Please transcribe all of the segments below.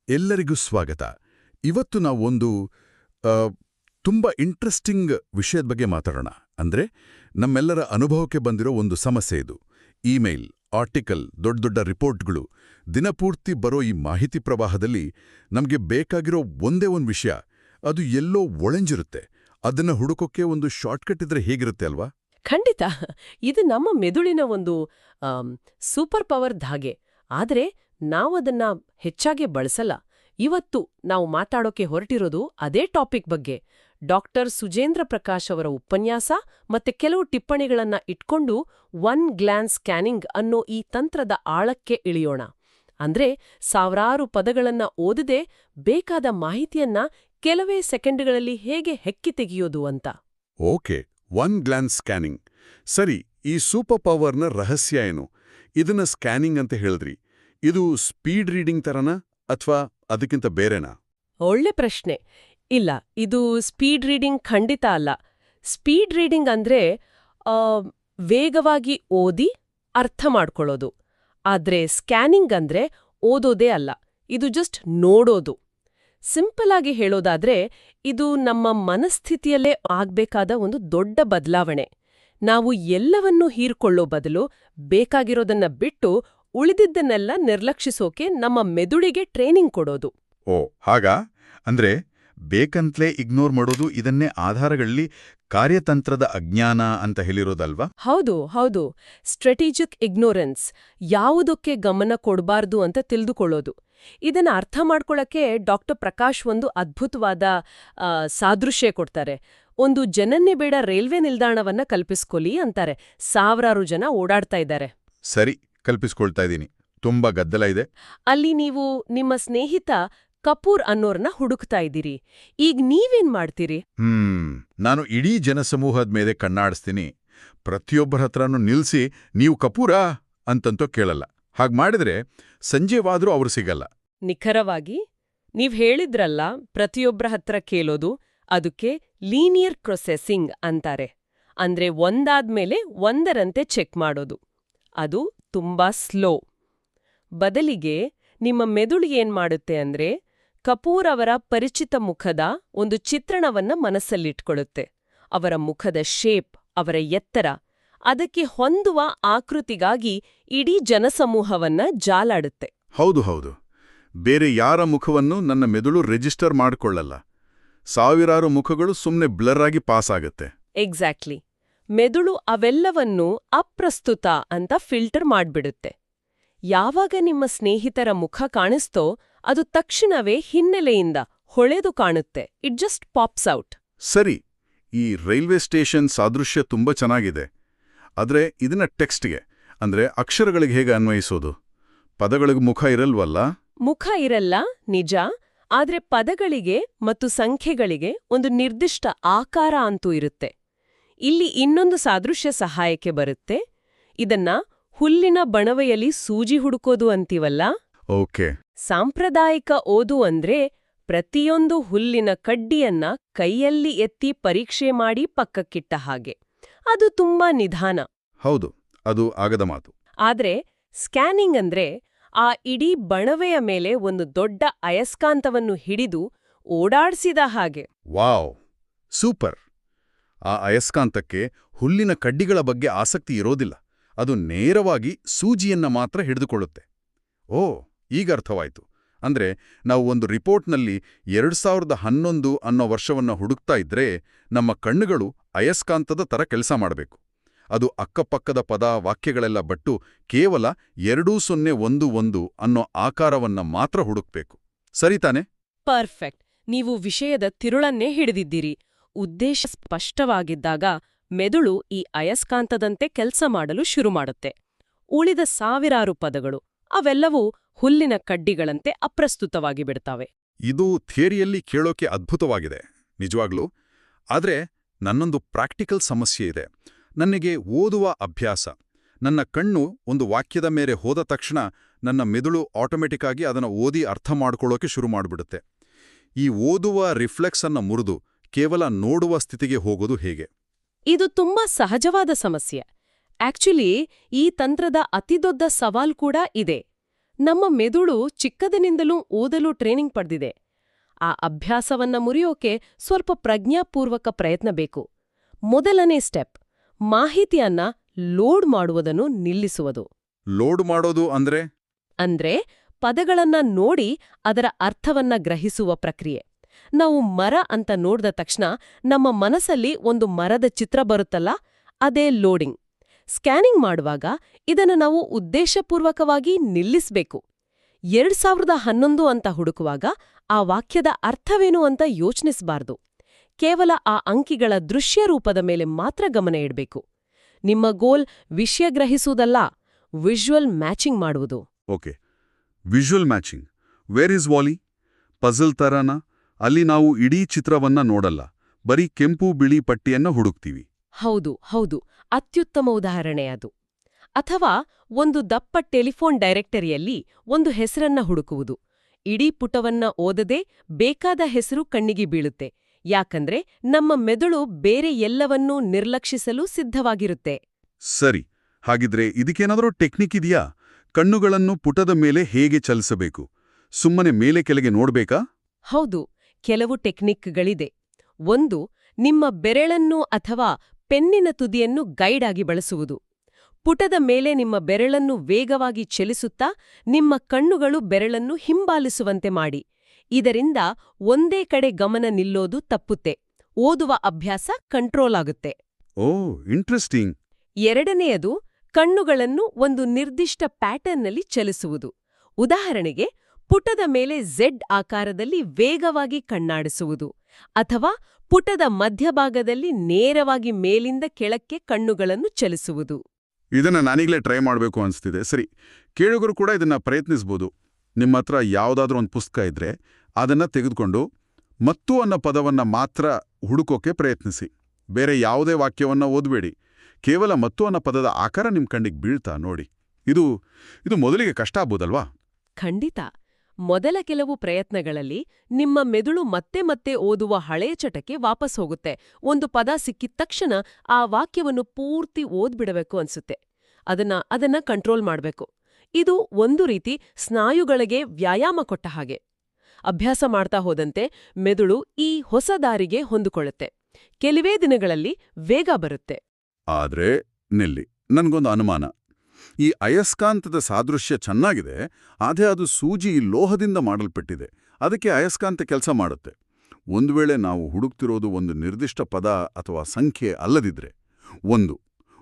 ಎಲ್ಲರಿಗೂ ಸ್ವಾಗತ. ಇವತ್ತು ನಾವು ಒಂದು ತುಂಬ ಇಂಟ್ರೆಸ್ಟಿಂಗ್ ವಿಷಯದ ಬಗ್ಗೆ ಮಾತಾಡೋಣ. ಅಂದ್ರೆ ನಮ್ಮೆಲ್ಲರ ಅನುಭವಕ್ಕೆ ಬಂದಿರೋ ಒಂದು ಸಮಸ್ಯೆ ಇದು. ಇಮೇಲ್, ಆರ್ಟಿಕಲ್, ದೊಡ್ಡ ದೊಡ್ಡ ರಿಪೋರ್ಟ್ಗಳು, ದಿನಪೂರ್ತಿ ಬರೋ ಈ ಮಾಹಿತಿ ಪ್ರವಾಹದಲ್ಲಿ ನಮಗೆ ಬೇಕಾಗಿರೋ ಒಂದೇ ಒಂದು ವಿಷಯ, ಅದು ಎಲ್ಲೋ ಒಳಂಜಿರುತ್ತೆ. ಅದನ್ನ ಹುಡುಕೋಕೆ ಒಂದು ಶಾರ್ಟ್ಕಟ್ ಇದ್ರೆ ಹೇಗಿರುತ್ತೆ ಅಲ್ವಾ? ಖಂಡಿತ. ಇದು ನಮ್ಮ ಮೆದುಳಿನ ಒಂದು ಸೂಪರ್ ಪವರ್ ಧಾಗೆ. ಆದರೆ ನಾವದನ್ನ ಹೆಚ್ಚಾಗಿ ಬಳಸಲ್ಲ. ಇವತ್ತು ನಾವು ಮಾತಾಡೋಕೆ ಹೊರಟಿರೋದು ಅದೇ ಟಾಪಿಕ್ ಬಗ್ಗೆ. ಡಾಕ್ಟರ್ ಸುಜೇಂದ್ರ ಪ್ರಕಾಶ್ ಅವರ ಉಪನ್ಯಾಸ ಮತ್ತೆ ಕೆಲವು ಟಿಪ್ಪಣಿಗಳನ್ನ ಇಟ್ಕೊಂಡು ಒನ್ ಗ್ಲಾನ್ಸ್ ಸ್ಕ್ಯಾನಿಂಗ್ ಅನ್ನೋ ಈ ತಂತ್ರದ ಆಳಕ್ಕೆ ಇಳಿಯೋಣ. ಅಂದ್ರೆ ಸಾವಿರಾರು ಪದಗಳನ್ನ ಓದದೆ ಬೇಕಾದ ಮಾಹಿತಿಯನ್ನ ಕೆಲವೇ ಸೆಕೆಂಡ್ಗಳಲ್ಲಿ ಹೇಗೆ ಹೆಕ್ಕಿ ತೆಗೆಯೋದು ಅಂತ. Okay, one glance scanning. ಸರಿ, ಈ ಸೂಪರ್ ಪವರ್ನ ರಹಸ್ಯ ಏನು? ಇದನ್ನ ಸ್ಕ್ಯಾನಿಂಗ್ ಅಂತ ಹೇಳಿದ್ರಿ. ಇದು ಸ್ಪೀಡ್ ರೀಡಿಂಗ್ ತರನಾ ಅಥವಾ ಅದಕ್ಕಿಂತ ಬೇರೆನಾ? ಒಳ್ಳೆ ಪ್ರಶ್ನೆ. ಇಲ್ಲ, ಇದು ಸ್ಪೀಡ್ ರೀಡಿಂಗ್ ಖಂಡಿತ ಅಲ್ಲ. ಸ್ಪೀಡ್ ರೀಡಿಂಗ್ ಅಂದ್ರೆ ವೇಗವಾಗಿ ಓದಿ ಅರ್ಥ ಮಾಡ್ಕೊಳ್ಳೋದು. ಆದ್ರೆ ಸ್ಕ್ಯಾನಿಂಗ್ ಅಂದ್ರೆ ಓದೋದೇ ಅಲ್ಲ, ಇದು ಜಸ್ಟ್ ನೋಡೋದು. ಸಿಂಪಲ್ ಆಗಿ ಹೇಳೋದಾದ್ರೆ ಇದು ನಮ್ಮ ಮನಸ್ಥಿತಿಯಲ್ಲೇ ಆಗ್ಬೇಕಾದ ಒಂದು ದೊಡ್ಡ ಬದಲಾವಣೆ. ನಾವು ಎಲ್ಲವನ್ನೂ ಹೀರ್ಕೊಳ್ಳೋ ಬದಲು ಬೇಕಾಗಿರೋದನ್ನ ಬಿಟ್ಟು ಉಳಿದಿದ್ದನ್ನೆಲ್ಲ ನಿರ್ಲಕ್ಷಿಸೋಕೆ ನಮ್ಮ ಮೆದುಳಿಗೆ ಟ್ರೈನಿಂಗ್ ಕೊಡೋದು. ಓ ಹಾಗಾ? ಅಂದ್ರೆ ಬೇಕಂತ್ಲೇ ಇಗ್ನೋರ್ ಮಾಡೋದು, ಇದನ್ನೇ ಆಧಾರಗಳಲ್ಲಿ ಕಾರ್ಯತಂತ್ರದ ಅಜ್ಞಾನ ಅಂತ ಹೇಳಿರೋದಲ್ವಾ? ಹೌದು ಹೌದು, ಸ್ಟ್ರಾಟಜಿಕ್ ಇಗ್ನೋರೆನ್ಸ್. ಯಾವುದಕ್ಕೆ ಗಮನ ಕೊಡಬಾರ್ದು ಅಂತ ತಿಳಿದುಕೊಳ್ಳೋದು. ಇದನ್ನ ಅರ್ಥ ಮಾಡ್ಕೊಳ್ಳಕ್ಕೆ ಡಾಕ್ಟರ್ ಪ್ರಕಾಶ್ ಒಂದು ಅದ್ಭುತವಾದ ಸಾದೃಶ್ಯ ಕೊಡ್ತಾರೆ. ಒಂದು ಜನನ್ನೇ ಬೇಡ ರೈಲ್ವೆ ನಿಲ್ದಾಣವನ್ನ ಕಲ್ಪಿಸ್ಕೊಳ್ಳಿ ಅಂತಾರೆ. ಸಾವಿರಾರು ಜನ ಓಡಾಡ್ತಾ ಇದ್ದಾರೆ. ಸರಿ, ಕಲ್ಪಿಸ್ಕೊಳ್ತಾ ಇದ್ದೀನಿ. ತುಂಬಾ ಗದ್ದಲ ಇದೆ. ಅಲ್ಲಿ ನೀವು ನಿಮ್ಮ ಸ್ನೇಹಿತ ಕಪೂರ್ ಅನ್ನೋರ್ನ ಹುಡುಕ್ತಾ ಇದ್ದೀರಿ. ಈಗ ನೀವೇನ್ ಮಾಡ್ತೀರಿ? ನಾನು ಇಡೀ ಜನಸಮೂಹದ ಮೇಲೆ ಕಣ್ಣಾಡಿಸ್ತೀನಿ. ಪ್ರತಿಯೊಬ್ಬರ ಹತ್ರನೂ ನಿಲ್ಸಿ ನೀವು ಕಪೂರಾ ಅಂತಂತೂ ಕೇಳಲ್ಲ. ಹಾಗ್ ಮಾಡಿದ್ರೆ ಸಂಜೆವಾದ್ರೂ ಅವ್ರು ಸಿಗಲ್ಲ. ನಿಖರವಾಗಿ ನೀವ್ ಹೇಳಿದ್ರಲ್ಲ, ಪ್ರತಿಯೊಬ್ಬರ ಹತ್ರ ಕೇಳೋದು, ಅದಕ್ಕೆ ಲೀನಿಯರ್ ಪ್ರೊಸೆಸಿಂಗ್ ಅಂತಾರೆ. ಅಂದ್ರೆ ಒಂದಾದ್ಮೇಲೆ ಒಂದರಂತೆ ಚೆಕ್ ಮಾಡೋದು. ಅದು ತುಂಬಾ ಸ್ಲೋ. ಬದಲಿಗೆ ನಿಮ್ಮ ಮೆದುಳು ಏನ್ ಮಾಡುತ್ತೆ ಅಂದ್ರೆ, ಕಪೂರ್ ಅವರ ಪರಿಚಿತ ಮುಖದ ಒಂದು ಚಿತ್ರಣವನ್ನ ಮನಸ್ಸಲ್ಲಿಟ್ಕೊಳ್ಳುತ್ತೆ. ಅವರ ಮುಖದ ಶೇಪ್, ಅವರ ಎತ್ತರ, ಅದಕ್ಕೆ ಹೊಂದುವ ಆಕೃತಿಗಾಗಿ ಇಡೀ ಜನಸಮೂಹವನ್ನ ಜಾಲಾಡುತ್ತೆ. ಹೌದು ಹೌದು, ಬೇರೆ ಯಾರ ಮುಖವನ್ನು ನನ್ನ ಮೆದುಳು ರಿಜಿಸ್ಟರ್ ಮಾಡಿಕೊಳ್ಳಲ್ಲ. ಸಾವಿರಾರು ಮುಖಗಳು ಸುಮ್ಮನೆ ಬ್ಲರ್ ಆಗಿ ಪಾಸ್ ಆಗತ್ತೆ. ಎಕ್ಸಾಕ್ಟ್ಲಿ. ಮೆದುಳು ಅವೆಲ್ಲವನ್ನೂ ಅಪ್ರಸ್ತುತ ಅಂತ ಫಿಲ್ಟರ್ ಮಾಡ್ಬಿಡುತ್ತೆ. ಯಾವಾಗ ನಿಮ್ಮ ಸ್ನೇಹಿತರ ಮುಖ ಕಾಣಿಸ್ತೋ ಅದು ತಕ್ಷಣವೇ ಹಿನ್ನೆಲೆಯಿಂದ ಹೊಳೆದು ಕಾಣುತ್ತೆ. It just pops out. ಸರಿ, ಈ ರೈಲ್ವೆ ಸ್ಟೇಷನ್ ಸಾದೃಶ್ಯ ತುಂಬಾ ಚೆನ್ನಾಗಿದೆ. ಆದ್ರೆ ಇದನ್ನ ಟೆಕ್ಸ್ಟ್ಗೆ, ಅಂದ್ರೆ ಅಕ್ಷರಗಳಿಗೆ ಹೇಗೆ ಅನ್ವಯಿಸೋದು? ಪದಗಳಿಗೆ ಮುಖ ಇರಲ್ವಲ್ಲ? ಮುಖ ಇರಲ್ಲ, ನಿಜ. ಆದ್ರೆ ಪದಗಳಿಗೆ ಮತ್ತು ಸಂಖ್ಯೆಗಳಿಗೆ ಒಂದು ನಿರ್ದಿಷ್ಟ ಆಕಾರ ಅಂತೂ ಇರುತ್ತೆ. ಇಲ್ಲಿ ಇನ್ನೊಂದು ಸಾದೃಶ್ಯ ಸಹಾಯಕ್ಕೆ ಬರುತ್ತೆ. ಇದನ್ನ ಹುಲ್ಲಿನ ಬಣವೆಯಲ್ಲಿ ಸೂಜಿ ಹುಡುಕೋದು ಅಂತೀವಲ್ಲ. ಓಕೆ. ಸಾಂಪ್ರದಾಯಿಕ ಓದು ಅಂದ್ರೆ ಪ್ರತಿಯೊಂದು ಹುಲ್ಲಿನ ಕಡ್ಡಿಯನ್ನ ಕೈಯಲ್ಲಿ ಎತ್ತಿ ಪರೀಕ್ಷೆ ಮಾಡಿ ಪಕ್ಕಕ್ಕಿಟ್ಟ ಹಾಗೆ. ಅದು ತುಂಬಾ ನಿಧಾನ. ಹೌದು, ಅದು ಆಗದ ಮಾತು. ಆದ್ರೆ ಸ್ಕ್ಯಾನಿಂಗ್ ಅಂದ್ರೆ ಆ ಇಡೀ ಬಣವೆಯ ಮೇಲೆ ಒಂದು ದೊಡ್ಡ ಅಯಸ್ಕಾಂತವನ್ನು ಹಿಡಿದು ಓಡಾಡ್ಸಿದ ಹಾಗೆ. Wow, super! ಆ ಅಯಸ್ಕಾಂತಕ್ಕೆ ಹುಲ್ಲಿನ ಕಡ್ಡಿಗಳ ಬಗ್ಗೆ ಆಸಕ್ತಿ ಇರೋದಿಲ್ಲ. ಅದು ನೇರವಾಗಿ ಸೂಜಿಯನ್ನ ಮಾತ್ರ ಹಿಡಿದುಕೊಳ್ಳುತ್ತೆ. ಓ, ಈಗ ಅರ್ಥವಾಯ್ತು. ಅಂದ್ರೆ ನಾವು ಒಂದು ರಿಪೋರ್ಟ್ನಲ್ಲಿ 2011 ಅನ್ನೋ ವರ್ಷವನ್ನ ಹುಡುಕ್ತಾ ಇದ್ರೆ ನಮ್ಮ ಕಣ್ಣುಗಳು ಅಯಸ್ಕಾಂತದ ತರ ಕೆಲಸ ಮಾಡಬೇಕು. ಅದು ಅಕ್ಕಪಕ್ಕದ ಪದ ವಾಕ್ಯಗಳೆಲ್ಲ ಬಟ್ಟು ಕೇವಲ 2011 ಅನ್ನೋ ಆಕಾರವನ್ನ ಮಾತ್ರ ಹುಡುಕ್ಬೇಕು. ಸರಿತಾನೆ? ಪರ್ಫೆಕ್ಟ್. ನೀವು ವಿಷಯದ ತಿರುಳನ್ನೇ ಹಿಡಿದಿದ್ದೀರಿ. ಉದ್ದೇಶ ಸ್ಪಷ್ಟವಾಗಿದ್ದಾಗ ಮೆದುಳು ಈ ಅಯಸ್ಕಾಂತದಂತೆ ಕೆಲಸ ಮಾಡಲು ಶುರು ಮಾಡುತ್ತೆ. ಉಳಿದ ಸಾವಿರಾರು ಪದಗಳು ಅವೆಲ್ಲವೂ ಹುಲ್ಲಿನ ಕಡ್ಡಿಗಳಂತೆ ಅಪ್ರಸ್ತುತವಾಗಿ ಬಿಡ್ತಾವೆ. ಇದು ಥಿಯರಿಯಲ್ಲಿ ಕೇಳೋಕೆ ಅದ್ಭುತವಾಗಿದೆ, ನಿಜವಾಗ್ಲೂ. ಆದ್ರೆ ನನ್ನೊಂದು ಪ್ರಾಕ್ಟಿಕಲ್ ಸಮಸ್ಯೆ ಇದೆ. ನನಗೆ ಓದುವ ಅಭ್ಯಾಸ. ನನ್ನ ಕಣ್ಣು ಒಂದು ವಾಕ್ಯದ ಮೇಲೆ ಹೋದ ತಕ್ಷಣ ನನ್ನ ಮೆದುಳು ಆಟೋಮೆಟಿಕ್ ಆಗಿ ಅದನ್ನು ಓದಿ ಅರ್ಥ ಮಾಡ್ಕೊಳ್ಳೋಕೆ ಶುರು ಮಾಡಿಬಿಡುತ್ತೆ. ಈ ಓದುವ ರಿಫ್ಲೆಕ್ಸ್ ಅನ್ನ ಮುರಿದು ಕೇವಲ ನೋಡುವ ಸ್ಥಿತಿಗೆ ಹೋಗೋದು ಹೇಗೆ? ಇದು ತುಂಬಾ ಸಹಜವಾದ ಸಮಸ್ಯೆ. ಆಕ್ಚುಲಿ ಈ ತಂತ್ರದ ಅತಿದೊಡ್ಡ ಸವಾಲ್ ಕೂಡ ಇದೆ. ನಮ್ಮ ಮೆದುಳು ಚಿಕ್ಕದಿನಿಂದಲೂ ಓದಲು ಟ್ರೈನಿಂಗ್ ಪಡೆದಿದೆ. ಆ ಅಭ್ಯಾಸವನ್ನ ಮುರಿಯೋಕೆ ಸ್ವಲ್ಪ ಪ್ರಜ್ಞಾಪೂರ್ವಕ ಪ್ರಯತ್ನ ಬೇಕು. ಮೊದಲನೇ ಸ್ಟೆಪ್, ಮಾಹಿತಿಯನ್ನ ಲೋಡ್ ಮಾಡುವುದನ್ನು ನಿಲ್ಲಿಸುವುದು. ಲೋಡ್ ಮಾಡೋದು ಅಂದ್ರೆ ಪದಗಳನ್ನ ನೋಡಿ ಅದರ ಅರ್ಥವನ್ನ ಗ್ರಹಿಸುವ ಪ್ರಕ್ರಿಯೆ. ನಾವು ಮರ ಅಂತ ನೋಡ್ದ ತಕ್ಷಣ ನಮ್ಮ ಮನಸ್ಸಲ್ಲಿ ಒಂದು ಮರದ ಚಿತ್ರ ಬರುತ್ತಲ್ಲ, ಅದೇ ಲೋಡಿಂಗ್. ಸ್ಕ್ಯಾನಿಂಗ್ ಮಾಡುವಾಗ ಇದನ್ನು ನಾವು ಉದ್ದೇಶಪೂರ್ವಕವಾಗಿ ನಿಲ್ಲಿಸ್ಬೇಕು. 2011 ಅಂತ ಹುಡುಕುವಾಗ ಆ ವಾಕ್ಯದ ಅರ್ಥವೇನು ಅಂತ ಯೋಚಿಸಬಾರ್ದು. ಕೇವಲ ಆ ಅಂಕಿಗಳ ದೃಶ್ಯ ರೂಪದ ಮೇಲೆ ಮಾತ್ರ ಗಮನ ಇಡಬೇಕು. ನಿಮ್ಮ ಗೋಲ್ ವಿಷಯ ಗ್ರಹಿಸುವುದಲ್ಲ, ವಿಜುವಲ್ ಮ್ಯಾಚಿಂಗ್ ಮಾಡುವುದು. Okay, visual matching. Where is Wally? Puzzle ತರನ? ಅಲ್ಲಿ ನಾವು ಇಡೀ ಚಿತ್ರವನ್ನ ನೋಡಲ್ಲ, ಬರೀ ಕೆಂಪು ಬಿಳಿ ಪಟ್ಟಿಯನ್ನ ಹುಡುಕ್ತೀವಿ. ಹೌದು, ಅತ್ಯುತ್ತಮ ಉದಾಹರಣೆ ಅದು. ಅಥವಾ ಒಂದು ದಪ್ಪ ಟೆಲಿಫೋನ್ ಡೈರೆಕ್ಟರಿಯಲ್ಲಿ ಒಂದು ಹೆಸರನ್ನ ಹುಡುಕುವುದು. ಇಡೀ ಪುಟವನ್ನ ಓದದೆ ಬೇಕಾದ ಹೆಸರು ಕಣ್ಣಿಗೆ ಬೀಳುತ್ತೆ. ಯಾಕಂದ್ರೆ ನಮ್ಮ ಮೆದುಳು ಬೇರೆ ಎಲ್ಲವನ್ನೂ ನಿರ್ಲಕ್ಷಿಸಲು ಸಿದ್ಧವಾಗಿರುತ್ತೆ. ಸರಿ, ಹಾಗಿದ್ರೆ ಇದಕ್ಕೇನಾದರೂ ಟೆಕ್ನಿಕ್ ಇದೆಯಾ? ಕಣ್ಣುಗಳನ್ನು ಪುಟದ ಮೇಲೆ ಹೇಗೆ ಚಲಿಸಬೇಕು? ಸುಮ್ಮನೆ ಮೇಲೆ ಕೆಳಗೆ ನೋಡ್ಬೇಕಾ? ಹೌದು, ಕೆಲವು ಟೆಕ್ನಿಕ್ಗಳಿದೆ. ಒಂದು, ನಿಮ್ಮ ಬೆರಳನ್ನು ಅಥವಾ ಪೆನ್ನಿನ ತುದಿಯನ್ನು ಗೈಡ್ ಆಗಿ ಬಳಸುವುದು. ಪುಟದ ಮೇಲೆ ನಿಮ್ಮ ಬೆರಳನ್ನು ವೇಗವಾಗಿ ಚಲಿಸುತ್ತಾ ನಿಮ್ಮ ಕಣ್ಣುಗಳು ಬೆರಳನ್ನು ಹಿಂಬಾಲಿಸುವಂತೆ ಮಾಡಿ. ಇದರಿಂದ ಒಂದೇ ಕಡೆ ಗಮನ ನಿಲ್ಲೋದು ತಪ್ಪುತ್ತೆ. ಓದುವ ಅಭ್ಯಾಸ ಕಂಟ್ರೋಲ್ ಆಗುತ್ತೆ. ಓ, ಇಂಟ್ರೆಸ್ಟಿಂಗ್. ಎರಡನೆಯದು, ಕಣ್ಣುಗಳನ್ನು ಒಂದು ನಿರ್ದಿಷ್ಟ ಪ್ಯಾಟರ್ನ್ನಲ್ಲಿ ಚಲಿಸುವುದು. ಉದಾಹರಣೆಗೆ, ಪುಟದ ಮೇಲೆ ಝೆಡ್ ಆಕಾರದಲ್ಲಿ ವೇಗವಾಗಿ ಕಣ್ಣಾಡಿಸುವುದು, ಅಥವಾ ಪುಟದ ಮಧ್ಯಭಾಗದಲ್ಲಿ ನೇರವಾಗಿ ಮೇಲಿಂದ ಕೆಳಕ್ಕೆ ಕಣ್ಣುಗಳನ್ನು ಚಲಿಸುವುದು. ಇದನ್ನ ನಾನೀಗಲೇ ಟ್ರೈ ಮಾಡಬೇಕು ಅನಿಸ್ತಿದೆ. ಸರಿ, ಕೇಳುಗರು ಕೂಡ ಇದನ್ನ ಪ್ರಯತ್ನಿಸ್ಬೋದು. ನಿಮ್ಮ ಹತ್ರ ಯಾವುದಾದ್ರೂ ಒಂದು ಪುಸ್ತಕ ಇದ್ರೆ ಅದನ್ನ ತೆಗೆದುಕೊಂಡು ಮತ್ತು ಅನ್ನೋ ಪದವನ್ನ ಮಾತ್ರ ಹುಡುಕೋಕೆ ಪ್ರಯತ್ನಿಸಿ. ಬೇರೆ ಯಾವುದೇ ವಾಕ್ಯವನ್ನ ಓದಬೇಡಿ. ಕೇವಲ ಮತ್ತು ಅನ್ನೋ ಪದದ ಆಕಾರ ನಿಮ್ಮ ಕಣ್ಣಿಗೆ ಬೀಳ್ತಾ ನೋಡಿ. ಇದು ಮೊದಲಿಗೆ ಕಷ್ಟ ಆಗ್ಬೋದಲ್ವಾ? ಖಂಡಿತ. ಮೊದಲ ಕೆಲವು ಪ್ರಯತ್ನಗಳಲ್ಲಿ ನಿಮ್ಮ ಮೆದುಳು ಮತ್ತೆ ಮತ್ತೆ ಓದುವ ಹಳೆಯ ಚಟಕ್ಕೆ ವಾಪಸ್ ಹೋಗುತ್ತೆ. ಒಂದು ಪದ ಸಿಕ್ಕಿದ ತಕ್ಷಣ ಆ ವಾಕ್ಯವನ್ನು ಪೂರ್ತಿ ಓದ್ಬಿಡಬೇಕು ಅನ್ಸುತ್ತೆ. ಅದನ್ನ ಕಂಟ್ರೋಲ್ ಮಾಡ್ಬೇಕು. ಇದು ಒಂದು ರೀತಿ ಸ್ನಾಯುಗಳಿಗೆ ವ್ಯಾಯಾಮ ಕೊಟ್ಟ ಹಾಗೆ. ಅಭ್ಯಾಸ ಮಾಡ್ತಾ ಹೋದಂತೆ ಮೆದುಳು ಈ ಹೊಸ ದಾರಿಗೆ ಹೊಂದಿಕೊಳ್ಳುತ್ತೆ. ಕೆಲವೇ ದಿನಗಳಲ್ಲಿ ವೇಗ ಬರುತ್ತೆ. ಆದ್ರೆ ನಿಲ್ಲಿ, ನನ್ಗೊಂದು ಅನುಮಾನ. ಈ ಅಯಸ್ಕಾಂತದ ಸಾದೃಶ್ಯ ಚೆನ್ನಾಗಿದೆ, ಆದ್ರೆ ಅದು ಸೂಜಿ ಲೋಹದಿಂದ ಮಾಡಲ್ಪಟ್ಟಿದೆ. ಅದಕ್ಕೆ ಅಯಸ್ಕಾಂತ ಕೆಲಸ ಮಾಡುತ್ತೆ. ಒಂದು ವೇಳೆ ನಾವು ಹುಡುಕ್ತಿರೋದು ಒಂದು ನಿರ್ದಿಷ್ಟ ಪದ ಅಥವಾ ಸಂಖ್ಯೆ ಅಲ್ಲದಿದ್ರೆ,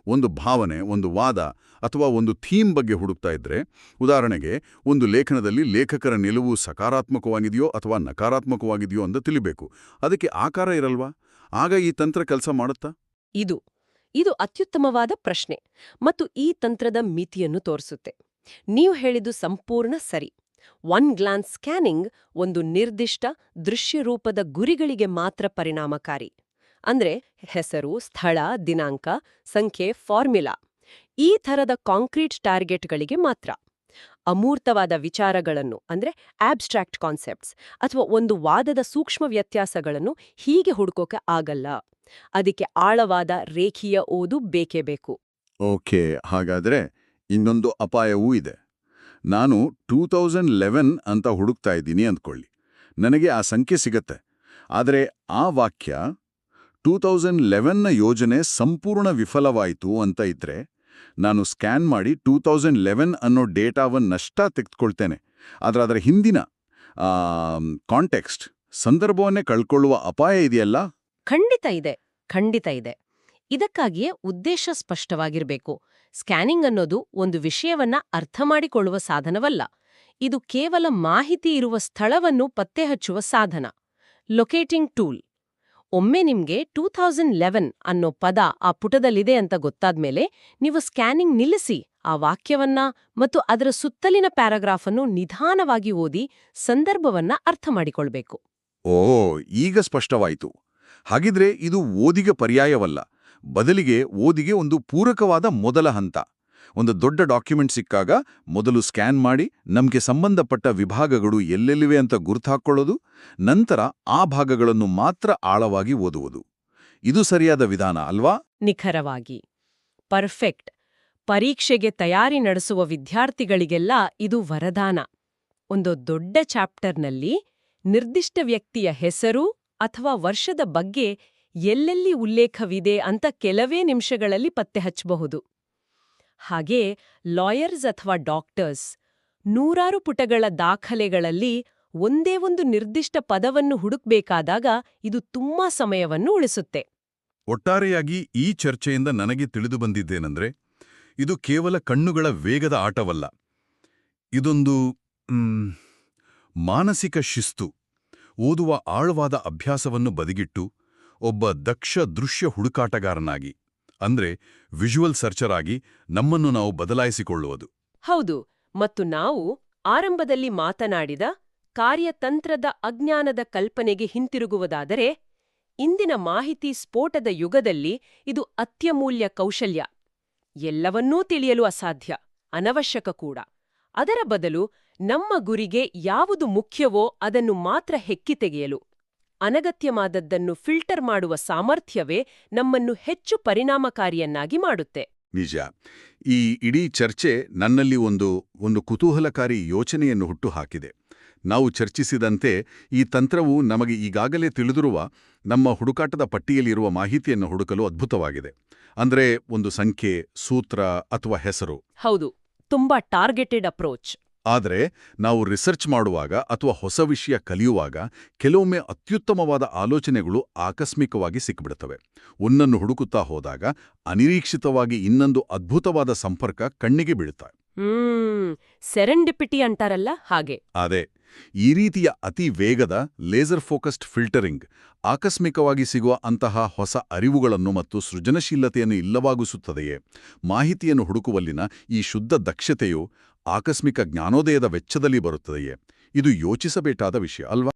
ಒಂದು ಭಾವನೆ, ಒಂದು ವಾದ ಅಥವಾ ಒಂದು ಥೀಮ್ ಬಗ್ಗೆ ಹುಡುಕ್ತಾ ಇದ್ರೆ, ಉದಾಹರಣೆಗೆ ಒಂದು ಲೇಖನದಲ್ಲಿ ಲೇಖಕರ ನಿಲುವು ಸಕಾರಾತ್ಮಕವಾಗಿದೆಯೋ ಅಥವಾ ನಕಾರಾತ್ಮಕವಾಗಿದೆಯೋ ಅಂತ ತಿಳಿಬೇಕು. ಅದಕ್ಕೆ ಆಕಾರ ಇರಲ್ವಾ? ಆಗ ಈ ತಂತ್ರ ಕೆಲಸ ಮಾಡುತ್ತಾ? ಇದು ಅತ್ಯುತ್ತಮವಾದ ಪ್ರಶ್ನೆ ಮತ್ತು ಈ ತಂತ್ರದ ಮಿತಿಯನ್ನು ತೋರಿಸುತ್ತೆ. ನೀವು ಹೇಳಿದ್ದು ಸಂಪೂರ್ಣ ಸರಿ. ಒನ್ ಗ್ಲಾನ್ಸ್ ಸ್ಕ್ಯಾನಿಂಗ್ ಒಂದು ನಿರ್ದಿಷ್ಟ ದೃಶ್ಯರೂಪದ ಗುರಿಗಳಿಗೆ ಮಾತ್ರ ಪರಿಣಾಮಕಾರಿ. ಅಂದ್ರೆ ಹೆಸರು, ಸ್ಥಳ, ದಿನಾಂಕ, ಸಂಖ್ಯೆ, ಫಾರ್ಮ್ಯುಲಾ ಈ ಥರದ ಕಾಂಕ್ರೀಟ್ ಟಾರ್ಗೆಟ್ಗಳಿಗೆ ಮಾತ್ರ. ಅಮೂರ್ತವಾದ ವಿಚಾರಗಳನ್ನು ಅಂದ್ರೆ ಆಬ್ಸ್ಟ್ರಾಕ್ಟ್ ಕಾನ್ಸೆಪ್ಟ್ಸ್ ಅಥವಾ ಒಂದು ವಾದದ ಸೂಕ್ಷ್ಮ ವ್ಯತ್ಯಾಸಗಳನ್ನು ಹೀಗೆ ಹುಡುಕೋಕೆ ಆಗಲ್ಲ. ಅದಕ್ಕೆ ಆಳವಾದ ರೇಖೀಯ ಓದು ಬೇಕೇ ಬೇಕು. ಓಕೆ, ಹಾಗಾದ್ರೆ ಇನ್ನೊಂದು ಅಪಾಯವೂ ಇದೆ. ನಾನು 2011 ಅಂತ ಹುಡುಕ್ತಾ ಇದ್ದೀನಿ ಅಂದ್ಕೊಳ್ಳಿ. ನನಗೆ ಆ ಸಂಖ್ಯೆ ಸಿಗತ್ತೆ. ಆದರೆ ಆ ವಾಕ್ಯ 2011ನ ಯೋಜನೆ ಸಂಪೂರ್ಣ ವಿಫಲವಾಯಿತು ಅಂತ ಇದ್ರೆ, ನಾನು ಸ್ಕ್ಯಾನ್ ಮಾಡಿ 2011 ಅನ್ನೋ ಡೇಟಾವನ್ನಷ್ಟೇ ತೆಗೆದುಕೊಳ್ತೇನೆ. ಆದರೆ ಅದರ ಹಿಂದಿನ ಕಾಂಟೆಕ್ಸ್ಟ್, ಸಂದರ್ಭವನ್ನೇ ಕಳ್ಕೊಳ್ಳುವ ಅಪಾಯ ಇದೆಯಲ್ಲ? ಖಂಡಿತ ಇದೆ. ಇದಕ್ಕಾಗಿಯೇ ಉದ್ದೇಶ ಸ್ಪಷ್ಟವಾಗಿರಬೇಕು. ಸ್ಕ್ಯಾನಿಂಗ್ ಅನ್ನೋದು ಒಂದು ವಿಷಯವನ್ನ ಅರ್ಥ ಮಾಡಿಕೊಳ್ಳುವ ಸಾಧನವಲ್ಲ. ಇದು ಕೇವಲ ಮಾಹಿತಿ ಇರುವ ಸ್ಥಳವನ್ನು ಪತ್ತೆಹಚ್ಚುವ ಸಾಧನ, ಲೊಕೇಟಿಂಗ್ ಟೂಲ್. ಒಮ್ಮೆ ನಿಮ್ಗೆ 2011 ಅನ್ನೋ ಪದ ಆ ಪುಟದಲ್ಲಿದೆ ಅಂತ ಗೊತ್ತಾದ್ಮೇಲೆ ನೀವು ಸ್ಕ್ಯಾನಿಂಗ್ ನಿಲ್ಲಿಸಿ ಆ ವಾಕ್ಯವನ್ನ ಮತ್ತು ಅದರ ಸುತ್ತಲಿನ ಪ್ಯಾರಾಗ್ರಾಫ್ ಅನ್ನು ನಿಧಾನವಾಗಿ ಓದಿ ಸಂದರ್ಭವನ್ನ ಅರ್ಥ ಮಾಡಿಕೊಳ್ಬೇಕು. ಓ, ಈಗ ಸ್ಪಷ್ಟವಾಯಿತು. ಹಾಗಿದ್ರೆ ಇದು ಓದಿಗೆ ಪರ್ಯಾಯವಲ್ಲ, ಬದಲಿಗೆ ಓದಿಗೆ ಒಂದು ಪೂರಕವಾದ ಮೊದಲ ಹಂತ. ಒಂದು ದೊಡ್ಡ ಡಾಕ್ಯುಮೆಂಟ್ ಸಿಕ್ಕಾಗ ಮೊದಲು ಸ್ಕ್ಯಾನ್ ಮಾಡಿ ನಮಗೆ ಸಂಬಂಧಪಟ್ಟ ವಿಭಾಗಗಳು ಎಲ್ಲೆಲ್ಲಿವೆ ಅಂತ ಗುರುತಾಕೊಳ್ಳೋದು, ನಂತರ ಆ ಭಾಗಗಳನ್ನು ಮಾತ್ರ ಆಳವಾಗಿ ಓದುವುದು. ಇದು ಸರಿಯಾದ ವಿಧಾನ ಅಲ್ವಾ? ನಿಖರವಾಗಿ. ಪರ್ಫೆಕ್ಟ್. ಪರೀಕ್ಷೆಗೆ ತಯಾರಿ ನಡೆಸುವ ವಿದ್ಯಾರ್ಥಿಗಳಿಗೆಲ್ಲ ಇದು ವರದಾನ. ಒಂದು ದೊಡ್ಡ ಚಾಪ್ಟರ್ನಲ್ಲಿ ನಿರ್ದಿಷ್ಟ ವ್ಯಕ್ತಿಯ ಹೆಸರು ಅಥವಾ ವರ್ಷದ ಬಗ್ಗೆ ಎಲ್ಲೆಲ್ಲಿ ಉಲ್ಲೇಖವಿದೆ ಅಂತ ಕೆಲವೇ ನಿಮಿಷಗಳಲ್ಲಿ ಪತ್ತೆ ಹಚ್ಚಬಹುದು. ಹಾಗೇ ಲಾಯರ್ಸ್ ಅಥವಾ ಡಾಕ್ಟರ್ಸ್ ನೂರಾರು ಪುಟಗಳ ದಾಖಲೆಗಳಲ್ಲಿ ಒಂದೇ ಒಂದು ನಿರ್ದಿಷ್ಟ ಪದವನ್ನು ಹುಡುಕ್ಬೇಕಾದಾಗ ಇದು ತುಂಬಾ ಸಮಯವನ್ನು ಉಳಿಸುತ್ತೆ. ಒಟ್ಟಾರೆಯಾಗಿ ಈ ಚರ್ಚೆಯಿಂದ ನನಗೆ ತಿಳಿದು ಬಂದಿದ್ದೇನೆಂದ್ರೆ, ಇದು ಕೇವಲ ಕಣ್ಣುಗಳ ವೇಗದ ಆಟವಲ್ಲ. ಇದೊಂದು ಮಾನಸಿಕ ಶಿಸ್ತು. ಓದುವ ಆಳವಾದ ಅಭ್ಯಾಸವನ್ನು ಬದಿಗಿಟ್ಟು ಒಬ್ಬ ದಕ್ಷ ದೃಶ್ಯ ಹುಡುಕಾಟಗಾರನಾಗಿ, ಅಂದ್ರೆ ವಿಜುವಲ್ ಸರ್ಚರ್ ಆಗಿ ನಮ್ಮನ್ನು ನಾವು ಬದಲಾಯಿಸಿಕೊಳ್ಳುವುದು. ಹೌದು, ಮತ್ತು ನಾವು ಆರಂಭದಲ್ಲಿ ಮಾತನಾಡಿದ ಕಾರ್ಯತಂತ್ರದ ಅಜ್ಞಾನದ ಕಲ್ಪನೆಗೆ ಹಿಂತಿರುಗುವುದಾದರೆ, ಇಂದಿನ ಮಾಹಿತಿ ಸ್ಫೋಟದ ಯುಗದಲ್ಲಿ ಇದು ಅತ್ಯಮೂಲ್ಯ ಕೌಶಲ್ಯ. ಎಲ್ಲವನ್ನೂ ತಿಳಿಯಲು ಅಸಾಧ್ಯ, ಅನವಶ್ಯಕ ಕೂಡ. ಅದರ ಬದಲು ನಮ್ಮ ಗುರಿಗೆ ಯಾವುದು ಮುಖ್ಯವೋ ಅದನ್ನು ಮಾತ್ರ ಹೆಕ್ಕಿ ತೆಗೆಯಲು, ಅನಗತ್ಯವಾದದ್ದನ್ನು ಫಿಲ್ಟರ್ ಮಾಡುವ ಸಾಮರ್ಥ್ಯವೇ ನಮ್ಮನ್ನು ಹೆಚ್ಚು ಪರಿಣಾಮಕಾರಿಯನ್ನಾಗಿ ಮಾಡುತ್ತೆ. ನಿಜ. ಈ ಇಡೀ ಚರ್ಚೆ ನನ್ನಲ್ಲಿ ಒಂದು ಕುತೂಹಲಕಾರಿ ಯೋಚನೆಯನ್ನು ಹುಟ್ಟುಹಾಕಿದೆ. ನಾವು ಚರ್ಚಿಸಿದಂತೆ ಈ ತಂತ್ರವು ನಮಗೆ ಈಗಾಗಲೇ ತಿಳಿದಿರುವ ನಮ್ಮ ಹುಡುಕಾಟದ ಪಟ್ಟಿಯಲ್ಲಿರುವ ಮಾಹಿತಿಯನ್ನು ಹುಡುಕಲು ಅದ್ಭುತವಾಗಿದೆ. ಅಂದ್ರೆ ಒಂದು ಸಂಖ್ಯೆ, ಸೂತ್ರ ಅಥವಾ ಹೆಸರು. ಹೌದು, ತುಂಬಾ ಟಾರ್ಗೆಟೆಡ್ ಅಪ್ರೋಚ್. ಆದರೆ ನಾವು ರಿಸರ್ಚ್ ಮಾಡುವಾಗ ಅಥವಾ ಹೊಸ ವಿಷಯ ಕಲಿಯುವಾಗ ಕೆಲವೊಮ್ಮೆ ಅತ್ಯುತ್ತಮವಾದ ಆಲೋಚನೆಗಳು ಆಕಸ್ಮಿಕವಾಗಿ ಸಿಕ್ಬಿಡುತ್ತವೆ. ಒಂದನ್ನು ಹುಡುಕುತ್ತಾ ಹೋದಾಗ ಅನಿರೀಕ್ಷಿತವಾಗಿ ಇನ್ನೊಂದು ಅದ್ಭುತವಾದ ಸಂಪರ್ಕ ಕಣ್ಣಿಗೆ ಬೀಳುತ್ತೆ. ಸೆರೆಂಡಿಪಿಟಿ ಅಂತಾರಲ್ಲ ಹಾಗೆ. ಅದೇ, ಈ ರೀತಿಯ ಅತಿ ವೇಗದ ಲೇಸರ್ ಫೋಕಸ್ಡ್ ಫಿಲ್ಟರಿಂಗ್ ಆಕಸ್ಮಿಕವಾಗಿ ಸಿಗುವ ಅಂತಹ ಹೊಸ ಅರಿವುಗಳನ್ನು ಮತ್ತು ಸೃಜನಶೀಲತೆಯನ್ನು ಇಲ್ಲವಾಗಿಸುತ್ತದೆಯೇ? ಮಾಹಿತಿಯನ್ನು ಹುಡುಕುವಲ್ಲಿನ ಈ ಶುದ್ಧ ದಕ್ಷತೆಯು ಆಕಸ್ಮಿಕ ಜ್ಞಾನೋದಯದ ವೆಚ್ಚದಲ್ಲಿ ಬರುತ್ತದೆಯೇ? ಇದು ಯೋಚಿಸಬೇಕಾದ ವಿಷಯ ಅಲ್ವಾ?